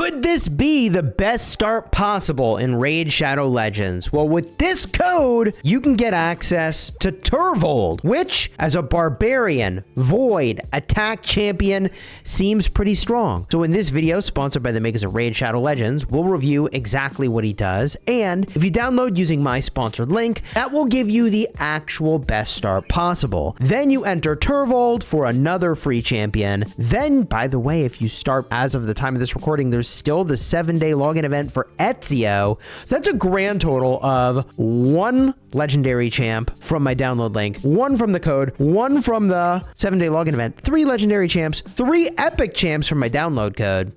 Could this be the best start possible in Raid Shadow Legends? Well, with this code, you can get access to Turvold, which, as a barbarian, void, attack champion, seems pretty strong. So in this video, sponsored by the makers of Raid Shadow Legends, we'll review exactly what he does. And if you download using my sponsored link, that will give you the actual best start possible. Then you enter Turvold for another free champion. Then, by the way, if you start as of the time of this recording, there's still the 7-day login event for Ezio. So that's a grand total of 1 legendary champ from my download link, 1 from the code, 1 from the 7-day login event, 3 legendary champs, 3 epic champs from my download code.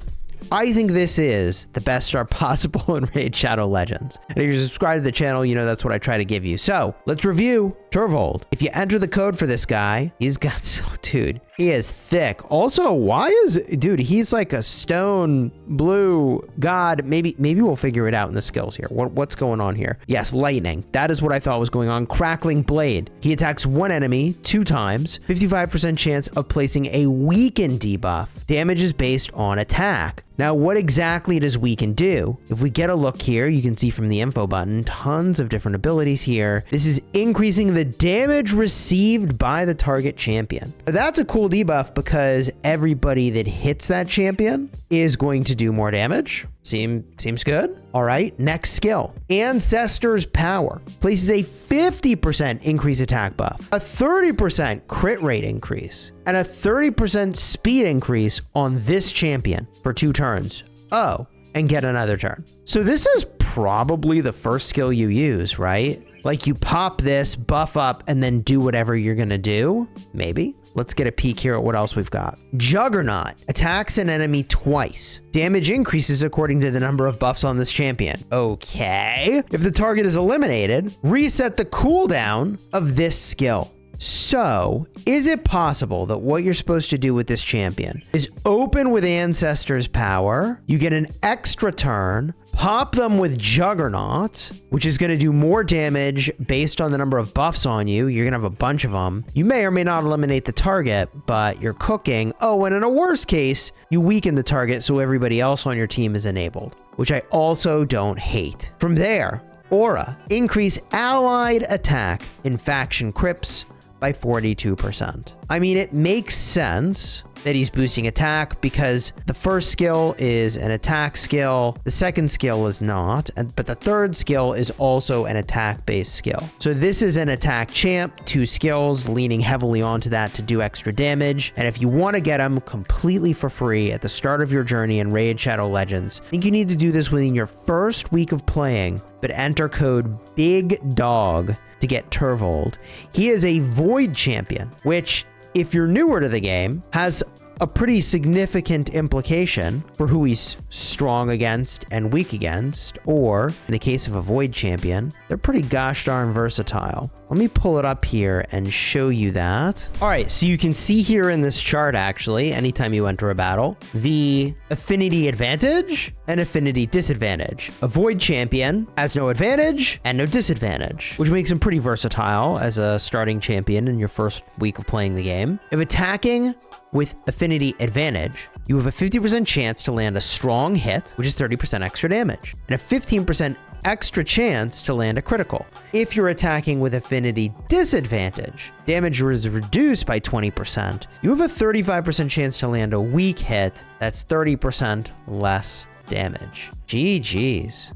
I think this is the best start possible in Raid Shadow Legends. And if you're subscribed to the channel, you know that's what I try to give you. So let's review Turvold. If you enter the code for this guy, he's got, dude, he is thick. Also, why is, dude, he's like a stone blue god. Maybe we'll figure it out in the skills here. What's going on here? Yes, lightning. That is what I thought was going on. Crackling blade. He attacks 1 enemy 2 times. 55% chance of placing a weaken debuff. Damage is based on attack. Now, what exactly does weaken do? If we get a look here, you can see from the info button, tons of different abilities here. This is increasing the damage received by the target champion. That's a cool debuff because everybody that hits that champion is going to do more damage. Seems good. All right, next skill. Ancestor's Power places a 50% increase attack buff, a 30% crit rate increase, and a 30% speed increase on this champion for 2 turns. Oh, and get another turn. So this is probably the first skill you use, right? Like you pop this, buff up, and then do whatever you're gonna do, maybe? Let's get a peek here at what else we've got. Juggernaut attacks an enemy twice. Damage increases according to the number of buffs on this champion. Okay. If the target is eliminated, reset the cooldown of this skill. So, is it possible that what you're supposed to do with this champion is open with Ancestor's Power, you get an extra turn, pop them with Juggernaut, which is going to do more damage based on the number of buffs on you. You're going to have a bunch of them. You may or may not eliminate the target, but you're cooking. Oh, and in a worst case, you weaken the target so everybody else on your team is enabled, which I also don't hate. From there, Aura. Increase allied attack in faction crypts by 42%. I mean, it makes sense that he's boosting attack because the first skill is an attack skill, the second skill is not, but the third skill is also an attack-based skill. So this is an attack champ, 2 skills, leaning heavily onto that to do extra damage. And if you want to get them completely for free at the start of your journey in Raid Shadow Legends, I think you need to do this within your first week of playing, but enter code BIGDOG to get Turvold. He is a Void champion, which, if you're newer to the game, has a pretty significant implication for who he's strong against and weak against, or in the case of a Void champion, they're pretty gosh darn versatile. Let me pull it up here and show you that. All right, so you can see here in this chart, actually, anytime you enter a battle, the affinity advantage and affinity disadvantage. A Void champion has no advantage and no disadvantage, which makes him pretty versatile as a starting champion in your first week of playing the game. If attacking with affinity advantage, you have a 50% chance to land a strong hit, which is 30% extra damage, and a 15% extra chance to land a critical. If you're attacking with affinity disadvantage, damage is reduced by 20%. You have a 35% chance to land a weak hit. That's 30% less damage. GG's.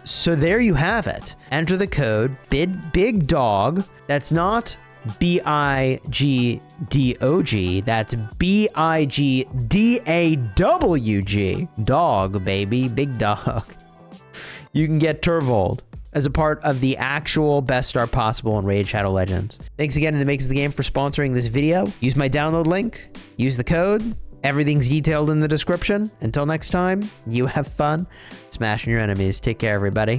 So there you have it. Enter the code BIGDOG. That's not BIGDOG, that's BIGDAWG. Dog, baby, big dog. You can get Turvold as a part of the actual best start possible in Raid Shadow Legends. Thanks again to the makers of the game for sponsoring this video. Use my download link, use the code. Everything's detailed in the description. Until next time, you have fun smashing your enemies. Take care, everybody.